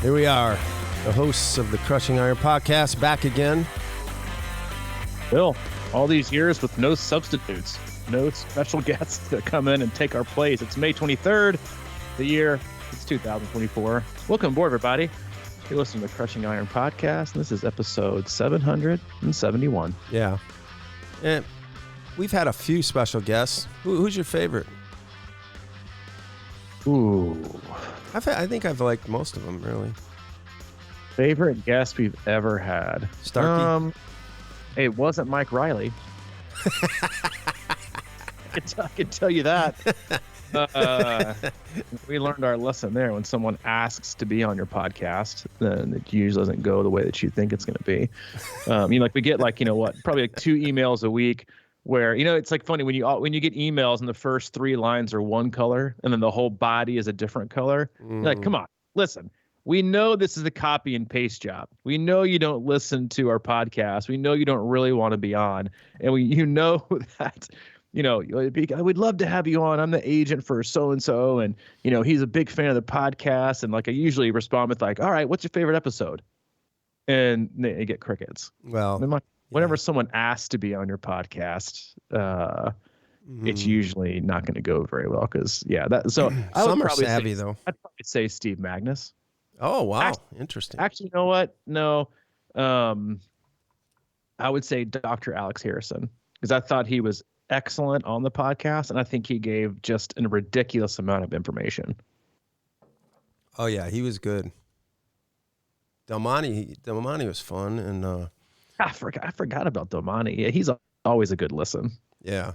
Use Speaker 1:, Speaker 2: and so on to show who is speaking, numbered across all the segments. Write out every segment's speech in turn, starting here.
Speaker 1: Here we are, the hosts of the Crushing Iron podcast, back again.
Speaker 2: Bill, all these years with no substitutes, no special guests to come in and take our place. It's May 23rd, the year, it's 2024. Welcome aboard, everybody. You're listening to the Crushing Iron podcast, and this is episode 771.
Speaker 1: Yeah. And we've had a few special guests. Who's your favorite?
Speaker 2: Ooh.
Speaker 1: I think I've liked most of them, really.
Speaker 2: Favorite guest we've ever had?
Speaker 1: Starkey?
Speaker 2: It wasn't Mike Riley. I can tell you that. We learned our lesson there. When someone asks to be on your podcast, then it usually doesn't go the way that you think it's going to be. We get probably like 2 emails a week where, it's like funny when you get emails and the first 3 lines are one color and then the whole body is a different color. You're like, come on, listen. We know this is a copy and paste job. We know you don't listen to our podcast. We know you don't really want to be on. And that, we'd love to have you on. I'm the agent for so-and-so. And, he's a big fan of the podcast. And I usually respond with all right, what's your favorite episode? And they get crickets.
Speaker 1: Well,
Speaker 2: whenever someone asks to be on your podcast, it's usually not going to go very well.
Speaker 1: Some are savvy though.
Speaker 2: I'd probably say Steve Magnus.
Speaker 1: Oh, wow. Interesting.
Speaker 2: Actually, you know what? No. I would say Dr. Alex Harrison, because I thought he was excellent on the podcast, and I think he gave just a ridiculous amount of information.
Speaker 1: Oh, yeah, he was good. Delmonte was fun, and
Speaker 2: I forgot about Delmonte. Yeah, he's always a good listen.
Speaker 1: Yeah.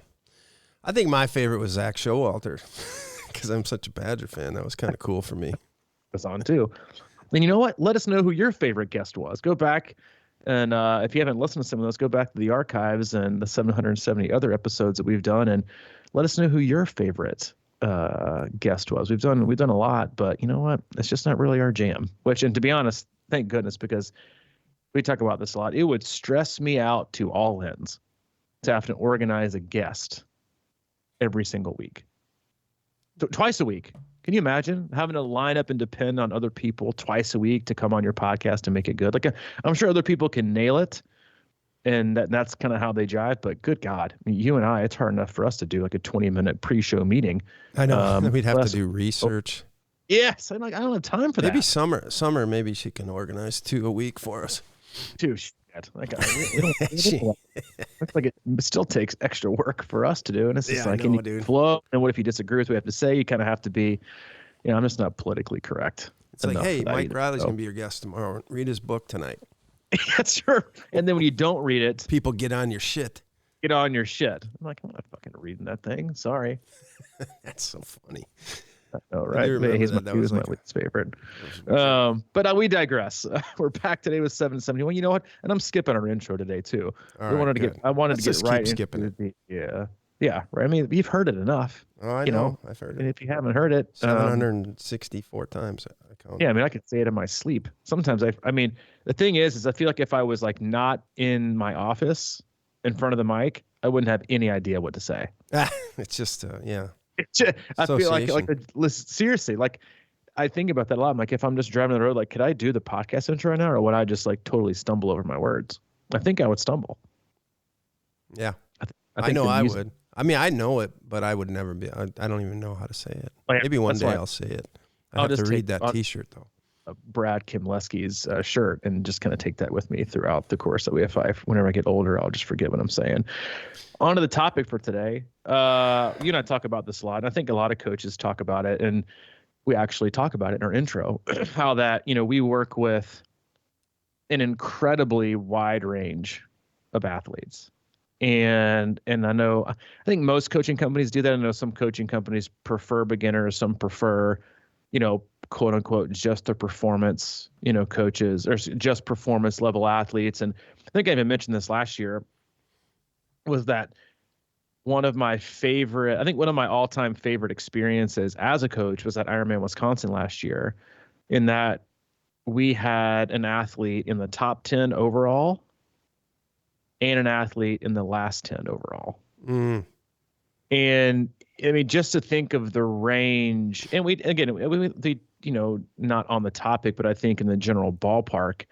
Speaker 1: I think my favorite was Zach Showalter, because I'm such a Badger fan. That was kind of cool for me.
Speaker 2: Was on too. And you know what? Let us know who your favorite guest was. Go back and if you haven't listened to some of those, go back to the archives and the 770 other episodes that we've done, and let us know who your favorite guest was. We've done a lot, but you know what? It's just not really our jam. And to be honest, thank goodness, because we talk about this a lot. It would stress me out to all ends to have to organize a guest every single week, twice a week. Can you imagine having to line up and depend on other people twice a week to come on your podcast and make it good? I'm sure other people can nail it, and that's kind of how they jive. But good God, you and I, it's hard enough for us to do a 20-minute pre-show meeting.
Speaker 1: I know. We'd have to do research.
Speaker 2: Yes, I don't have time for that.
Speaker 1: Maybe Summer, maybe she can organize 2 a week for us.
Speaker 2: 2 shit. It still takes extra work for us to do, and it's just dude. Flow. And what if you disagree with what we have to say? You kind of have to be, I'm just not politically correct.
Speaker 1: It's like, hey, Mike Riley's gonna be your guest tomorrow. Read his book tonight.
Speaker 2: Yeah, sure. And then when you don't read it,
Speaker 1: people get on your shit.
Speaker 2: I'm like, I'm not fucking reading that thing. Sorry.
Speaker 1: That's so funny.
Speaker 2: Oh, right. He was my least favorite. But we digress. We're back today with 771. You know what? And I'm skipping our intro today too.
Speaker 1: I wanted to get
Speaker 2: right
Speaker 1: skipping
Speaker 2: it. Yeah. Right. I mean, you've heard it enough.
Speaker 1: Oh, I know. I've heard it.
Speaker 2: And if you haven't heard it,
Speaker 1: 764 times. I count.
Speaker 2: Yeah. I mean, I could say it in my sleep. Sometimes the thing is I feel like if I was not in my office in front of the mic, I wouldn't have any idea what to say.
Speaker 1: It's just, yeah.
Speaker 2: I feel seriously, I think about that a lot. I'm like, if I'm just driving the road, could I do the podcast intro right now, or would I just totally stumble over my words? I think I would stumble.
Speaker 1: Yeah, I know I would. I mean, I know it, but I would never be. I don't even know how to say it. Maybe one day I'll say it. I'll have to read that T-shirt though.
Speaker 2: Brad Kimleski's shirt and just kind of take that with me throughout the course of WF5. Whenever I get older, I'll just forget what I'm saying. On to the topic for today. You and I talk about this a lot, and I think a lot of coaches talk about it, and we actually talk about it in our intro, how that, we work with an incredibly wide range of athletes. And I think most coaching companies do that. I know some coaching companies prefer beginners, some prefer, quote unquote, just the performance, coaches, or just performance level athletes. And I think I even mentioned this last year, was that one of my all-time favorite experiences as a coach was at Ironman Wisconsin last year, in that we had an athlete in the top 10 overall and an athlete in the last 10 overall. And I mean, just to think of the range, and the not on the topic, but I think in the general ballpark,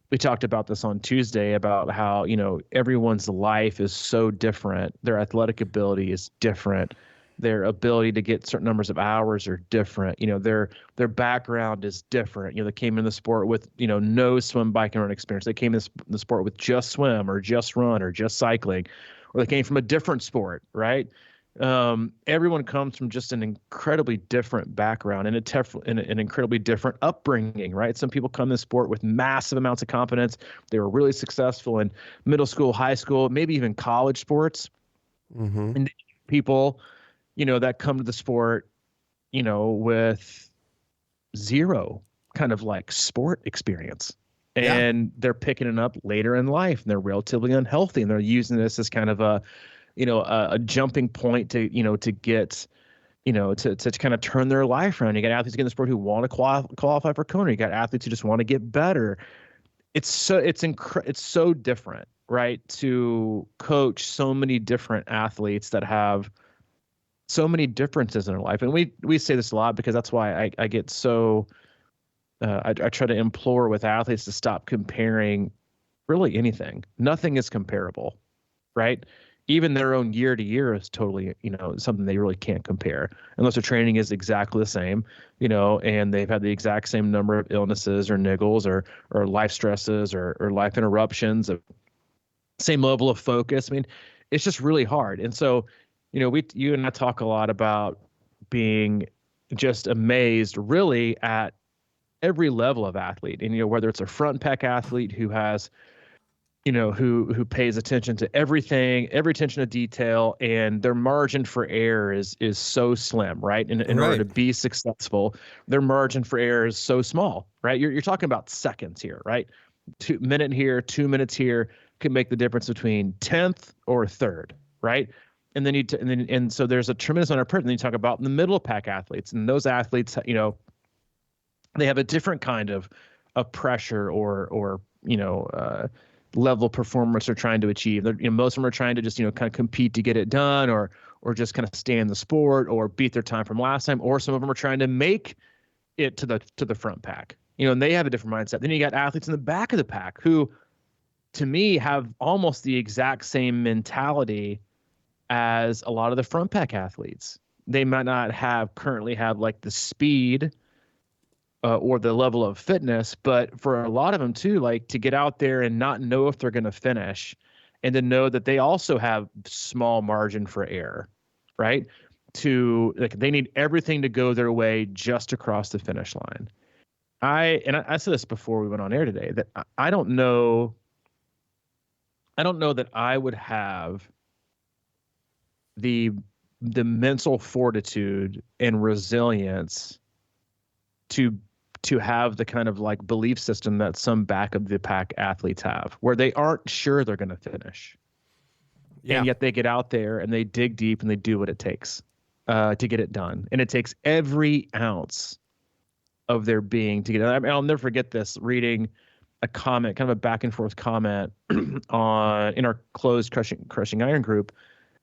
Speaker 2: we talked about this on Tuesday about how, everyone's life is so different. Their athletic ability is different. Their ability to get certain numbers of hours are different. Their background is different. They came in the sport with, no swim, bike, and run experience. They came in the sport with just swim or just run or just cycling, or they came from a different sport, right? Everyone comes from just an incredibly different background and an incredibly different upbringing, right? Some people come to the sport with massive amounts of confidence. They were really successful in middle school, high school, maybe even college sports.
Speaker 1: Mm-hmm.
Speaker 2: And people, that come to the sport, with zero kind of like sport experience. And they're picking it up later in life, and they're relatively unhealthy, and they're using this as kind of a jumping point to get, to kind of turn their life around. You got athletes in the sport who want to qualify for Kona. You got athletes who just want to get better. It's so different, right? To coach so many different athletes that have so many differences in their life. And we say this a lot because that's why I get so, I try to implore with athletes to stop comparing really anything. Nothing is comparable, right? Even their own year to year is totally, something they really can't compare unless their training is exactly the same, and they've had the exact same number of illnesses or niggles or life stresses or life interruptions, same level of focus. I mean, it's just really hard. And so, you and I talk a lot about being just amazed really at every level of athlete. And, whether it's a front pack athlete who has, who pays attention to everything, every attention to detail, and their margin for error is so slim, right? In order to be successful, their margin for error is so small, right? You're talking about seconds here, right? 2 minutes here, 2 minutes here could make the difference between 10th or 3rd, right? And then and so there's a tremendous amount of pressure. And then you talk about the middle pack athletes, and those athletes, they have a different kind of pressure or level performance they're trying to achieve. Most of them are trying to just, kind of compete to get it done or just kind of stay in the sport or beat their time from last time. Or some of them are trying to make it to the front pack, and they have a different mindset. Then you got athletes in the back of the pack who, to me, have almost the exact same mentality as a lot of the front pack athletes. They might not currently have like the speed or the level of fitness, but for a lot of them too, like to get out there and not know if they're going to finish, and to know that they also have small margin for error, right? They need everything to go their way just to cross the finish line. I said this before we went on air today, that I don't know that I would have the mental fortitude and resilience to have the kind of like belief system that some back of the pack athletes have, where they aren't sure they're going to finish. Yeah. And yet they get out there and they dig deep and they do what it takes to get it done. And it takes every ounce of their being to get it. I mean, I'll never forget this, reading a comment, kind of a back and forth comment in our closed crushing iron group.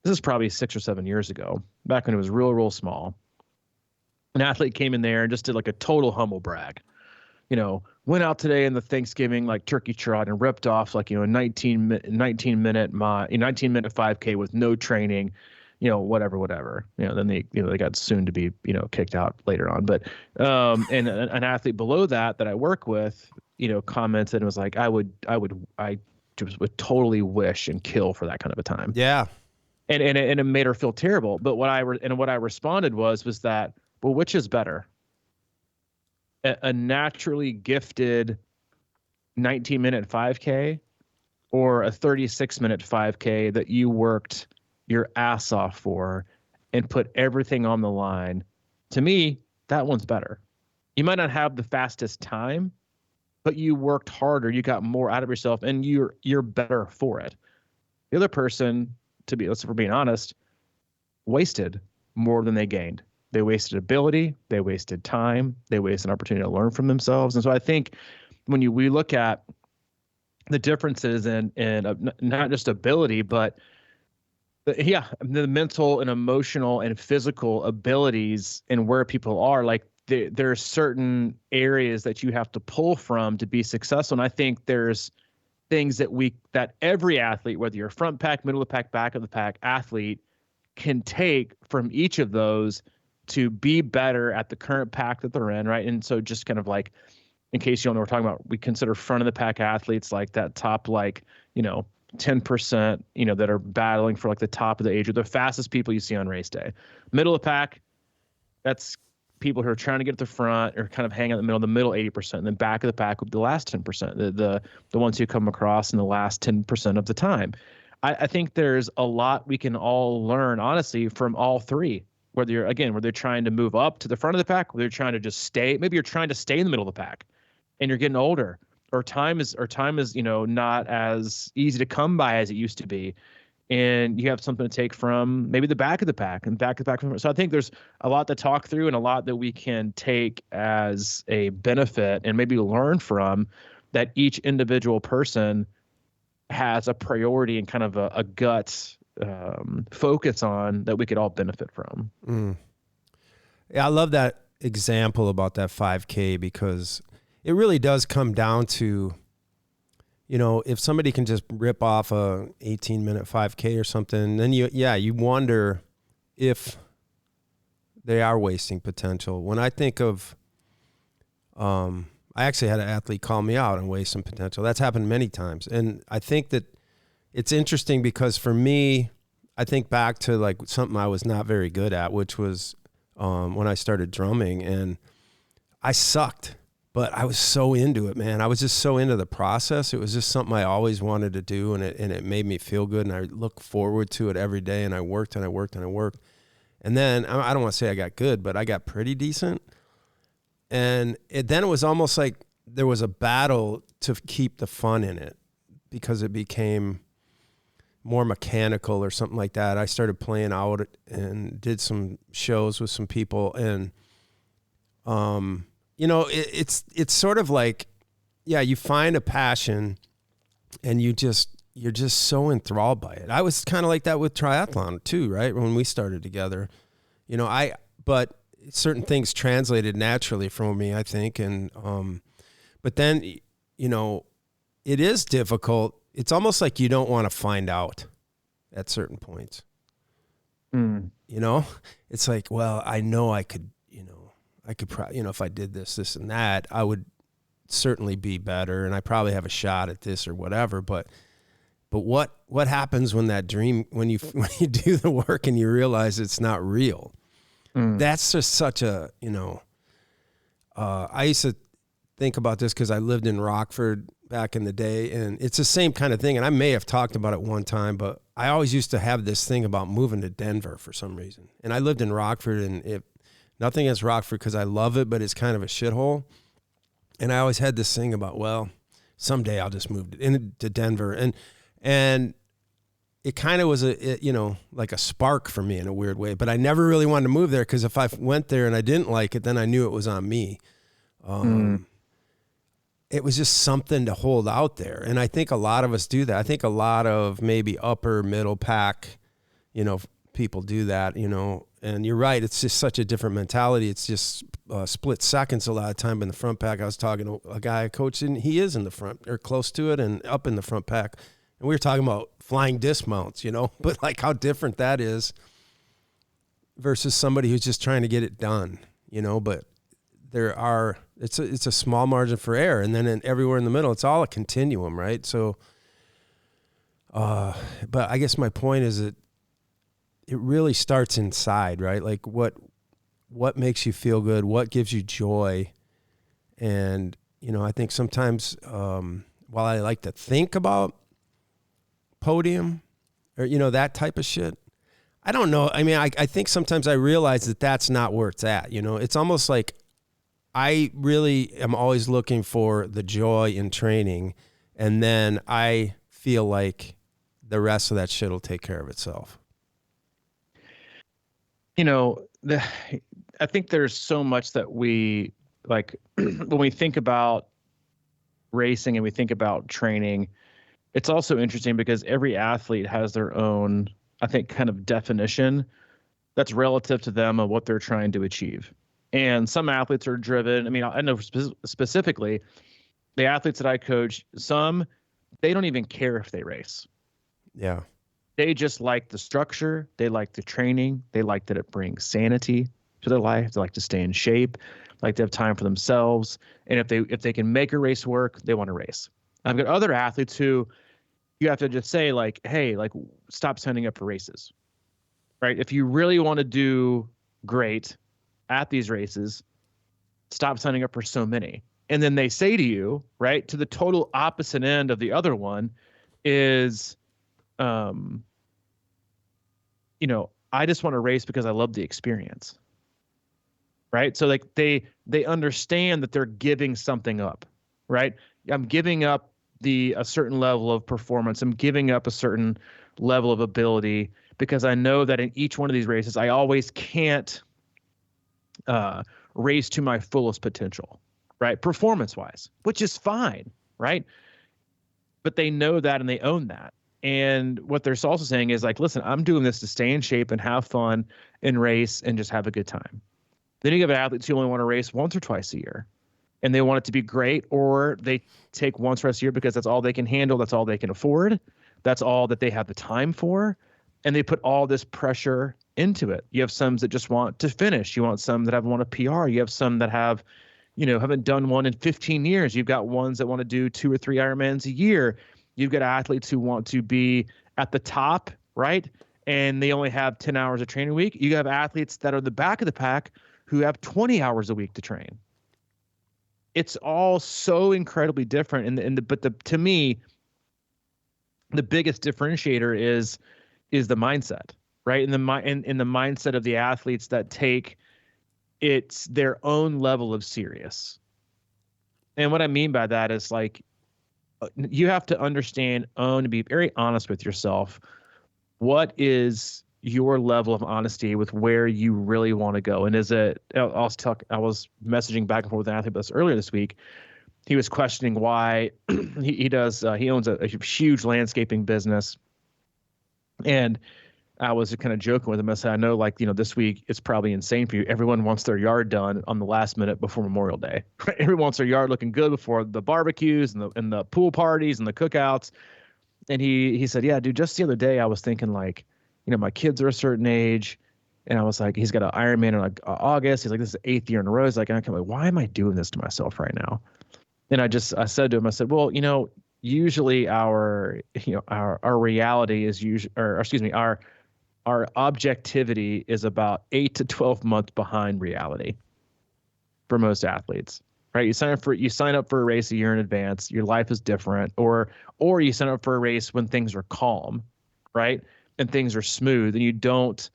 Speaker 2: This is probably 6 or 7 years ago, back when it was real small. An athlete came in there and just did like a total humble brag. Went out today in the Thanksgiving like turkey trot and ripped off like, a 19 minute 5K with no training, whatever. Then they got soon to be, kicked out later on. But and an athlete below that I work with, commented and was like, I just would totally wish and kill for that kind of a time.
Speaker 1: Yeah.
Speaker 2: And it made her feel terrible. But what I responded was that, well, which is better? A naturally gifted 19-minute 5K or a 36-minute 5K that you worked your ass off for and put everything on the line? To me, that one's better. You might not have the fastest time, but you worked harder, you got more out of yourself, and you're better for it. The other person, if we're being honest, wasted more than they gained. They wasted ability, they wasted time, they wasted an opportunity to learn from themselves. And so I think when we look at the differences in not just ability, but the mental and emotional and physical abilities and where people are, like there are certain areas that you have to pull from to be successful. And I think there's things that every athlete, whether you're front pack, middle of the pack, back of the pack athlete, can take from each of those to be better at the current pack that they're in, right? And so just kind of like, in case you don't know what we're talking about, we consider front of the pack athletes like that top, like, 10%, that are battling for like the top of the age, or the fastest people you see on race day. Middle of the pack, that's people who are trying to get at the front or kind of hang out in the middle 80%, and then back of the pack with the last 10%, the ones who come across in the last 10% of the time. I think there's a lot we can all learn, honestly, from all three. Whether they're trying to move up to the front of the pack, whether you're trying to just stay, maybe you're trying to stay in the middle of the pack, and you're getting older, or time is not as easy to come by as it used to be, and you have something to take from maybe the back of the pack and back of the pack. So I think there's a lot to talk through and a lot that we can take as a benefit and maybe learn from, that each individual person has a priority and kind of a gut focus on that we could all benefit from.
Speaker 1: Yeah, I love that example about that 5K, because it really does come down to, if somebody can just rip off a 18-minute 5K or something, then you wonder if they are wasting potential. When I think of, I actually had an athlete call me out on wasting potential. That's happened many times. And I think that it's interesting because for me, I think back to like something I was not very good at, which was when I started drumming, and I sucked. But I was so into it, man. I was just so into the process. It was just something I always wanted to do, and it made me feel good, and I looked forward to it every day, and I worked and I worked and I worked. And then, I don't want to say I got good, but I got pretty decent. And then it was almost like there was a battle to keep the fun in it, because it became more mechanical or something like that. I started playing out and did some shows with some people, and it's sort of like, you find a passion and you're just so enthralled by it. I was kind of like that with triathlon too, right? When we started together, but certain things translated naturally for me, I think. And, but then, it is difficult. It's almost like you don't want to find out at certain points. It's like, well, I know I could probably, if I did this and that, I would certainly be better, and I probably have a shot at this or whatever. But what happens when that dream, when you do the work and you realize it's not real? That's just such a, I used to think about this because I lived in Rockford back in the day, and it's the same kind of thing. And I may have talked about it one time, but I always used to have this thing about moving to Denver for some reason. And I lived in Rockford, and nothing against Rockford because I love it, but it's kind of a shithole. And I always had this thing about, well, someday I'll just move to Denver. And it kind of was like a spark for me in a weird way, but I never really wanted to move there, because if I went there and I didn't like it, then I knew it was on me. It was just something to hold out there. And I think a lot of us do that. I think a lot of maybe upper middle pack, people do that, and you're right. It's just such a different mentality. It's just split seconds a lot of time in the front pack. I was talking to a guy I coached, and he is in the front or close to it and up in the front pack. And we were talking about flying dismounts, but like how different that is versus somebody who's just trying to get it done, but it's a small margin for error. And then everywhere in the middle, it's all a continuum, right? So, but I guess my point is that it really starts inside, right? Like what makes you feel good, what gives you joy. And, I think sometimes, while I like to think about podium or, that type of shit, I don't know. I mean, I think sometimes I realize that that's not where it's at. It's almost like I really am always looking for the joy in training. And then I feel like the rest of that shit will take care of itself.
Speaker 2: I think there's so much that we like when we think about racing and we think about training. It's also interesting because every athlete has their own, I think, kind of definition that's relative to them of what they're trying to achieve. And some athletes are driven. I mean, I know specifically the athletes that I coach, some, they don't even care if they race.
Speaker 1: Yeah.
Speaker 2: They just like the structure. They like the training. They like that it brings sanity to their life. They like to stay in shape, like to have time for themselves. And if they can make a race work, they want to race. I've got other athletes who you have to just say like, hey, like stop signing up for races, right? If you really want to do great at these races, stop signing up for so many. And then they say to you, right, to the total opposite end of the other one is, I just want to race because I love the experience. Right. So like they understand that they're giving something up, right? I'm giving up a certain level of performance. I'm giving up a certain level of ability because I know that in each one of these races, I always can't race to my fullest potential, right? Performance wise, which is fine. Right. But they know that and they own that. And what they're also saying is like, listen, I'm doing this to stay in shape and have fun and race and just have a good time. Then you have athletes who only want to race once or twice a year and they want it to be great, or they take once or twice a year because that's all they can handle. That's all they can afford. That's all that they have the time for. And they put all this pressure into it. You have some that just want to finish. You want some that have won a PR. You have some that have, haven't done one in 15 years. You've got ones that want to do 2 or 3 Ironmans a year. You've got athletes who want to be at the top, right? And they only have 10 hours of training a week. You have athletes that are the back of the pack who have 20 hours a week to train. It's all so incredibly different. To me, the biggest differentiator is the mindset, right? In the mindset of the athletes that take it's their own level of serious. And what I mean by that is like, you have to understand, own, and be very honest with yourself. What is your level of honesty with where you really want to go? And I was messaging back and forth with an athlete about this earlier this week. He was questioning why he owns a huge landscaping business. And I was kind of joking with him. I said, I know, like, this week it's probably insane for you. Everyone wants their yard done on the last minute before Memorial Day. Right? Everyone wants their yard looking good before the barbecues and the pool parties and the cookouts. And he said, yeah, dude, just the other day I was thinking like, my kids are a certain age. And I was like, he's got an Ironman in like August. He's like, this is the 8th year in a row. He's like, why am I doing this to myself right now? And I said to him, I said, well, usually our reality is our objectivity is about 8 to 12 months behind reality for most athletes, right? You sign up for a race a year in advance. Your life is different, or you sign up for a race when things are calm, right? And things are smooth, and you don't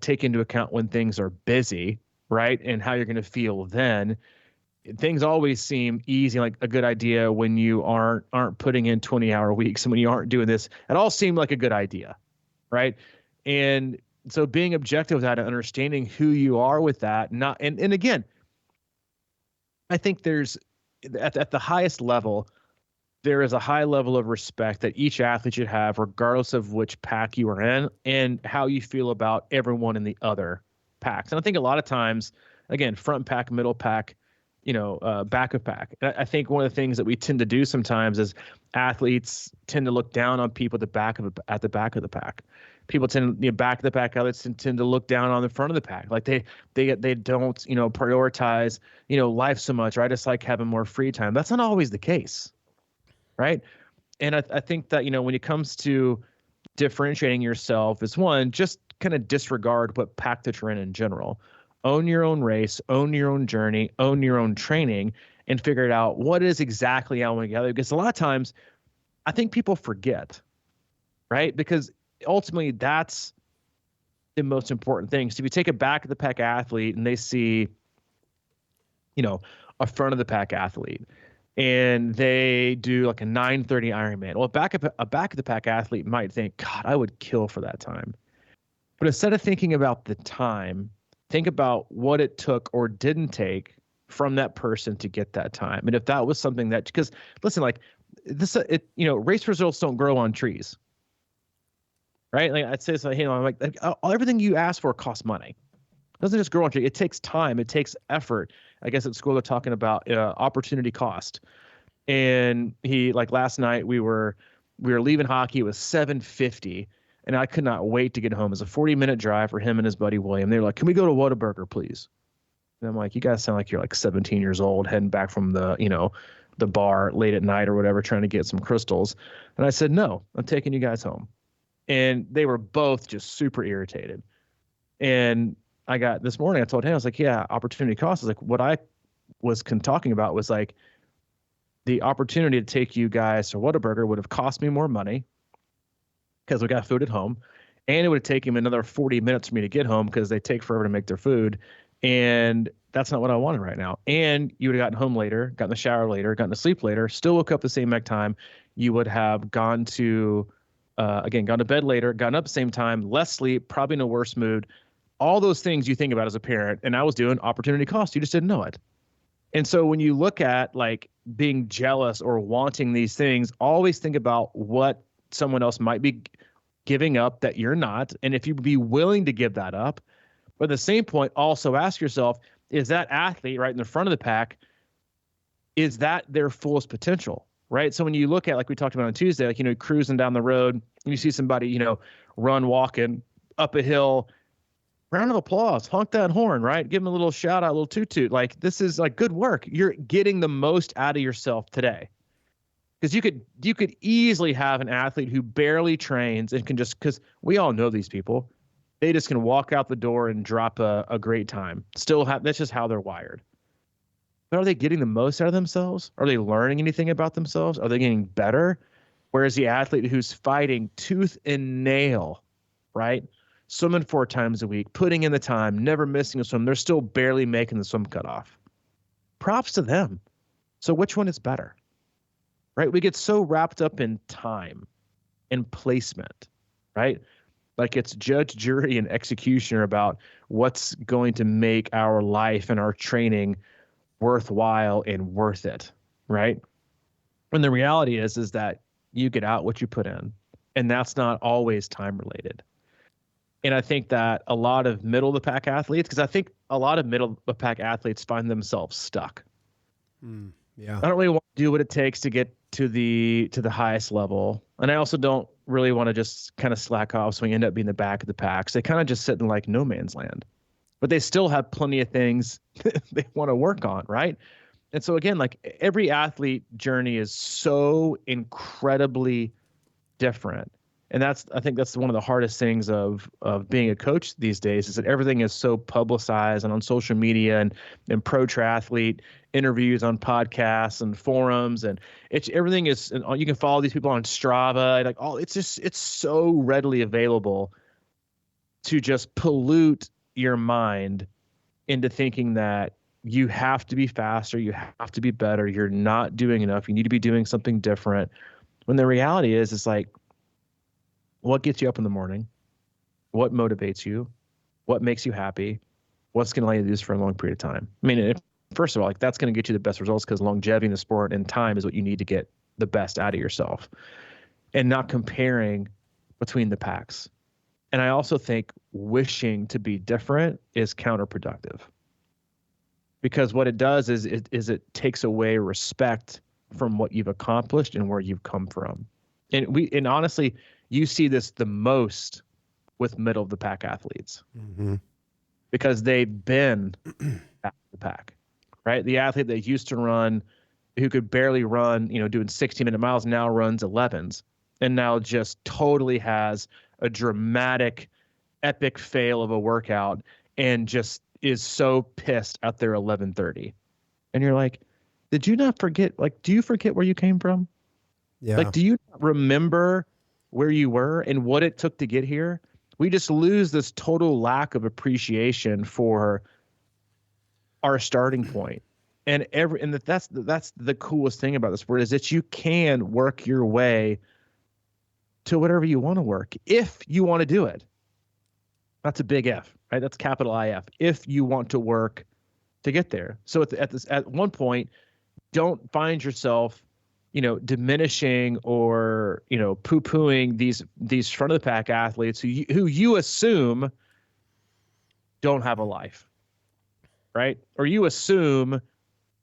Speaker 2: take into account when things are busy, right? And how you're going to feel then. Things always seem easy, like a good idea when you aren't putting in 20-hour weeks, and when you aren't doing this, it all seemed like a good idea. Right. And so being objective with that and understanding who you are with that, and again, I think there's at the highest level, there is a high level of respect that each athlete should have, regardless of which pack you are in and how you feel about everyone in the other packs. And I think a lot of times, again, front pack, middle pack, back of pack. And I think one of the things that we tend to do sometimes is athletes tend to look down on people at the back of the pack. People tend, back of the pack athletes tend to look down on the front of the pack. Like they don't, prioritize, life so much, right? It's like having more free time. That's not always the case, right? And I think that, when it comes to differentiating yourself is one, just kind of disregard what pack that you're in general. Own your own race, own your own journey, own your own training, and figure it out. What is exactly I want to gather? Because a lot of times I think people forget, right? Because ultimately that's the most important thing. So if you take a back of the pack athlete and they see, a front of the pack athlete and they do like a 9:30 Ironman. Well, a back of the pack athlete might think, God, I would kill for that time. But instead of thinking about the time, think about what it took or didn't take from that person to get that time. And if that was something that, because listen, like this, race results don't grow on trees, right? Like I'd say, so, I'm like everything you ask for costs money, doesn't just grow on you. It takes time. It takes effort. I guess at school they're talking about opportunity cost. And he, like last night, we were leaving hockey. It was 7:50, and I could not wait to get home. It was a 40-minute drive for him and his buddy William. They were like, "Can we go to Whataburger, please?" And I'm like, "You guys sound like you're like 17 years old, heading back from the bar late at night or whatever, trying to get some crystals." And I said, "No, I'm taking you guys home." And they were both just super irritated. And I got this morning, I told him, I was like, "Yeah, opportunity cost." I was like, what I was talking about was like, the opportunity to take you guys to Whataburger would have cost me more money because we got food at home, and it would have taken him another 40 minutes for me to get home because they take forever to make their food. And that's not what I wanted right now. And you would have gotten home later, gotten the shower later, gotten to sleep later, still woke up the same exact time. You would have gone to bed later, gotten up the same time, less sleep, probably in a worse mood. All those things you think about as a parent. And I was doing opportunity cost. You just didn't know it. And so when you look at like being jealous or wanting these things, always think about what someone else might be giving up that you're not. And if you'd be willing to give that up, but at the same point, also ask yourself, is that athlete right in the front of the pack, is that their fullest potential, right? So when you look at, like we talked about on Tuesday, like, cruising down the road and you see somebody, walking up a hill, round of applause, honk that horn, right? Give them a little shout out, a little toot. Like, this is like good work. You're getting the most out of yourself today. Because you could easily have an athlete who barely trains and can just, because we all know these people, they just can walk out the door and drop a great time. That's just how they're wired. But are they getting the most out of themselves? Are they learning anything about themselves? Are they getting better? Whereas the athlete who's fighting tooth and nail, right? Swimming 4 times a week, putting in the time, never missing a swim, they're still barely making the swim cutoff. Props to them. So which one is better? Right? We get so wrapped up in time and placement, right? Like it's judge, jury, and executioner about what's going to make our life and our training worthwhile and worth it, right? When the reality is that you get out what you put in, and that's not always time related. And I think that a lot of middle of the pack athletes, because I think a lot of middle of the pack athletes find themselves stuck.
Speaker 1: Yeah.
Speaker 2: I don't really want to do what it takes to get to the highest level. And I also don't really want to just kind of slack off so we end up being the back of the pack. So they kind of just sit in like no man's land. But they still have plenty of things they want to work on, right? And so again, like every athlete journey is so incredibly different. And I think that's one of the hardest things of being a coach these days, is that everything is so publicized and on social media and pro triathlete interviews on podcasts and forums, and everything is, and you can follow these people on Strava, like it's so readily available to just pollute your mind into thinking that you have to be faster, you have to be better, you're not doing enough, you need to be doing something different. When the reality is, it's like, what gets you up in the morning? What motivates you? What makes you happy? What's going to allow you to do this for a long period of time? I mean, first of all, like that's going to get you the best results, because longevity in the sport and time is what you need to get the best out of yourself, and not comparing between the packs. And I also think wishing to be different is counterproductive, because what it does is it takes away respect from what you've accomplished and where you've come from. And honestly, you see this the most with middle of the pack athletes, because they've been at the pack, right? The athlete that used to run, who could barely run, doing 60-minute miles, now runs 11s, and now just totally has a dramatic, epic fail of a workout and just is so pissed at their 11:30. And you're like, did you not forget? Like, do you forget where you came from?
Speaker 1: Yeah.
Speaker 2: Like, do you remember where you were and what it took to get here? We just lose this total lack of appreciation for our starting point. And that's the coolest thing about the sport, is that you can work your way to whatever you want to work, if you want to do it. That's a big F, right? That's capital IF. If you want to work to get there. So at one point, don't find yourself diminishing or, poo-pooing these front of the pack athletes who you assume don't have a life, right? Or you assume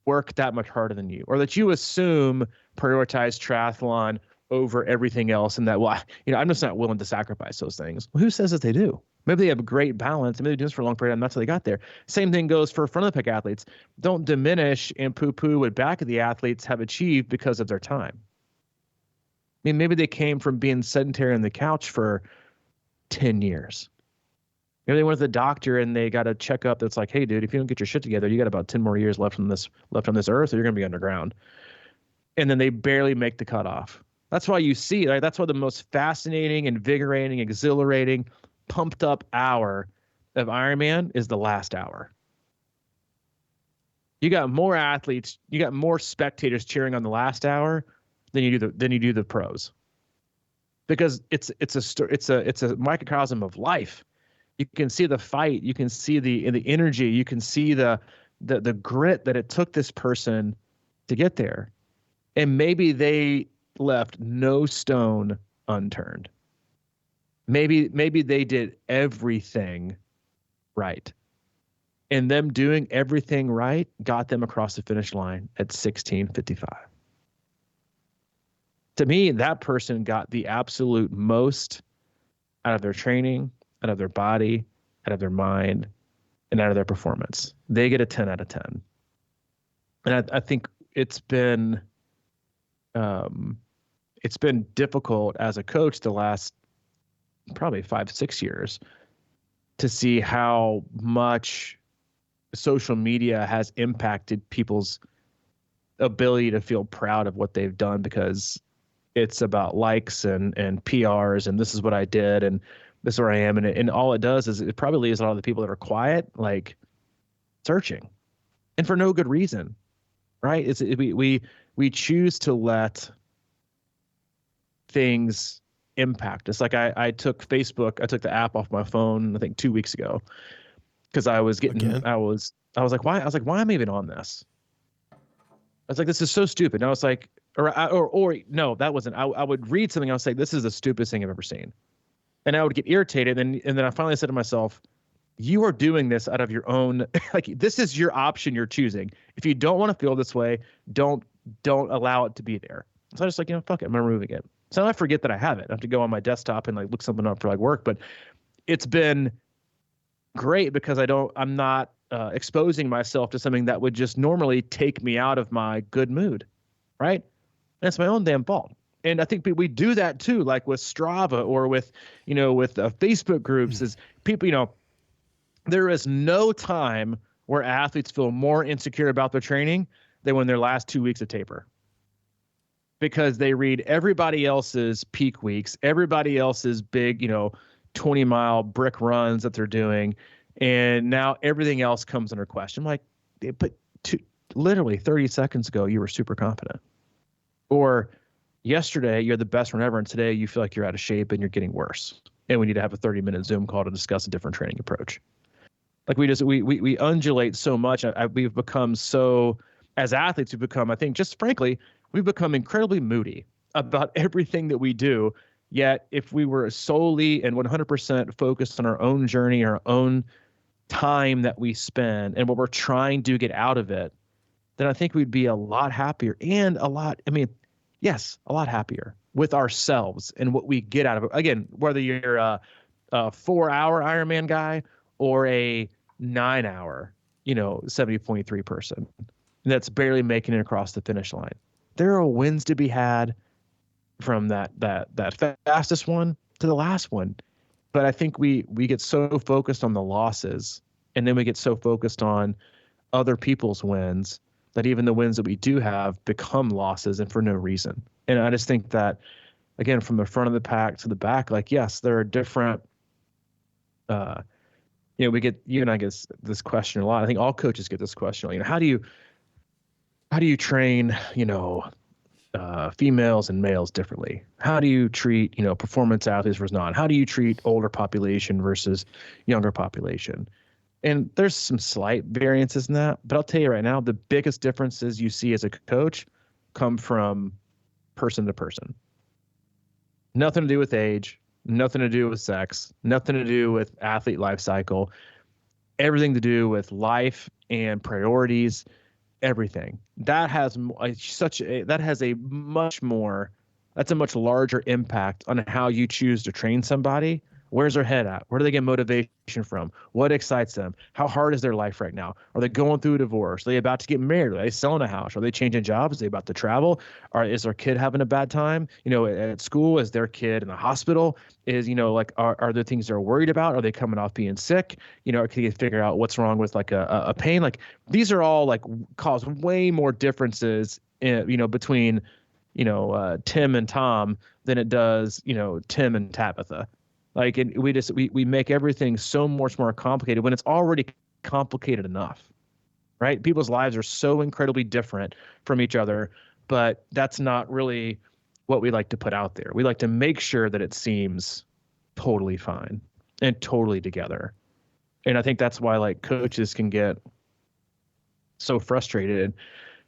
Speaker 2: work that much harder than you, or that you assume prioritize triathlon over everything else, and that, well, I'm just not willing to sacrifice those things. Well, who says that they do? Maybe they have a great balance. Maybe they're doing this for a long period of time. That's how they got there. Same thing goes for front of the pack athletes. Don't diminish and poo-poo what back of the athletes have achieved because of their time. I mean, maybe they came from being sedentary on the couch for 10 years. Maybe they went to the doctor and they got a checkup that's like, hey, dude, if you don't get your shit together, you got about 10 more years left on this earth, or you're going to be underground. And then they barely make the cutoff. That's why you see, right? That's why the most fascinating, invigorating, exhilarating, pumped up hour of Ironman is the last hour. You got more athletes, you got more spectators cheering on the last hour than you do the pros, because it's a microcosm of life. You can see the fight, you can see the energy, you can see the grit that it took this person to get there, and maybe they left no stone unturned. Maybe they did everything right. And them doing everything right got them across the finish line at 16:55. To me, that person got the absolute most out of their training, out of their body, out of their mind, and out of their performance. They get a 10 out of 10. And I think it's been difficult as a coach the last probably 5-6 years to see how much social media has impacted people's ability to feel proud of what they've done, because it's about likes and PRs, and this is what I did, and this is where I am. And all it does is it probably leaves a lot of the people that are quiet, like, searching, and for no good reason, right? We choose to let things impact us. Like I took Facebook, I took the app off my phone, I think 2 weeks ago, because I was like, why am I even on this? I was like, this is so stupid. And I was like, or no, that wasn't. I would read something, I was like, this is the stupidest thing I've ever seen. And I would get irritated. And then I finally said to myself, you are doing this out of your own, like, this is your option you're choosing. If you don't want to feel this way, don't allow it to be there. So I was just like, fuck it, I'm removing it. So now I forget that I have it. I have to go on my desktop and like look something up for like work. But it's been great because I'm not exposing myself to something that would just normally take me out of my good mood, right? And it's my own damn fault. And I think we do that too, like with Strava or with Facebook groups. Is people, there is no time where athletes feel more insecure about their training than when their last 2 weeks of taper, because they read everybody else's peak weeks, everybody else's big, 20-mile brick runs that they're doing, and now everything else comes under question. I'm like, but literally 30 seconds ago, you were super confident. Or yesterday, you're the best run ever, and today you feel like you're out of shape and you're getting worse. And we need to have a 30-minute Zoom call to discuss a different training approach. Like we undulate so much. We've become so, as athletes, I think, just frankly, we've become incredibly moody about everything that we do. Yet if we were solely and 100% focused on our own journey, our own time that we spend and what we're trying to get out of it, then I think we'd be a lot happier and a lot happier with ourselves and what we get out of it. Again, whether you're a 4-hour Ironman guy or a 9-hour, 70.3 person that's barely making it across the finish line. There are wins to be had from that fastest one to the last one. But I think we get so focused on the losses, and then we get so focused on other people's wins, that even the wins that we do have become losses, and for no reason. And I just think that, again, from the front of the pack to the back, like, yes, there are different, we get, you and I get this question a lot. I think all coaches get this question. How do you train, females and males differently? How do you treat, performance athletes versus non? How do you treat older population versus younger population? And there's some slight variances in that, but I'll tell you right now, the biggest differences you see as a coach come from person to person. Nothing to do with age, nothing to do with sex, nothing to do with athlete life cycle. everything to do with life and priorities, everything. That has that's a much larger impact on how you choose to train somebody. Where's their head at? Where do they get motivation from? What excites them? How hard is their life right now? Are they going through a divorce? Are they about to get married? Are they selling a house? Are they changing jobs? Are they about to travel? Is their kid having a bad time? At school, is their kid in the hospital? Are there things they're worried about? Are they coming off being sick? Can you figure out what's wrong with like a pain? Like these are all like cause way more differences between Tim and Tom than it does, Tim and Tabitha. Like, and we make everything so much more complicated when it's already complicated enough, right? People's lives are so incredibly different from each other, but that's not really what we like to put out there. We like to make sure that it seems totally fine and totally together. And I think that's why like coaches can get so frustrated,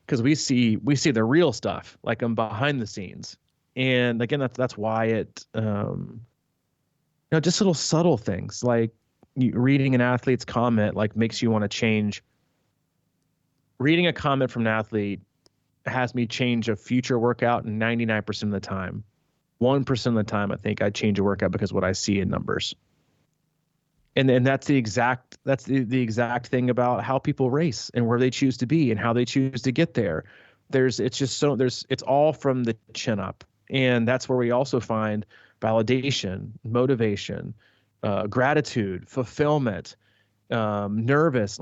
Speaker 2: because we see the real stuff, like behind the scenes. And again, that's why it, just little subtle things like reading an athlete's comment, like makes you want to change. Reading a comment from an athlete has me change a future workout 99% of the time. 1% of the time, I think I'd change a workout because of what I see in numbers. And that's the exact thing about how people race and where they choose to be and how they choose to get there. It's all from the chin up. And that's where we also find validation, motivation, gratitude, fulfillment, nervous,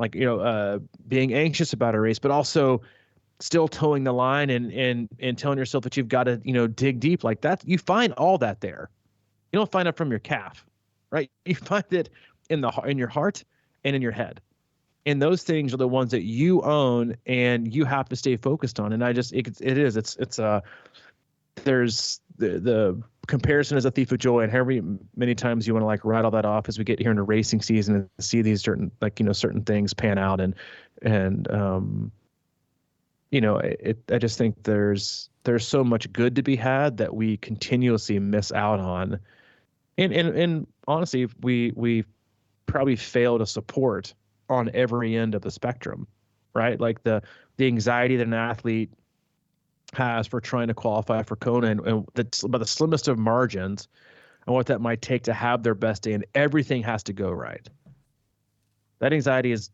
Speaker 2: being anxious about a race, but also still towing the line and telling yourself that you've got to, dig deep like that. You find all that there. You don't find it from your calf, right? You find it in your heart and in your head. And those things are the ones that you own and you have to stay focused on. And there's the comparison is a thief of joy, and however many times you want to like write all that off as we get here into racing season and see these certain things pan out I just think there's so much good to be had that we continuously miss out on. And honestly, we probably fail to support on every end of the spectrum, right? Like the anxiety that an athlete has for trying to qualify for Kona and that's about the slimmest of margins and what that might take to have their best day and everything has to go right. That anxiety is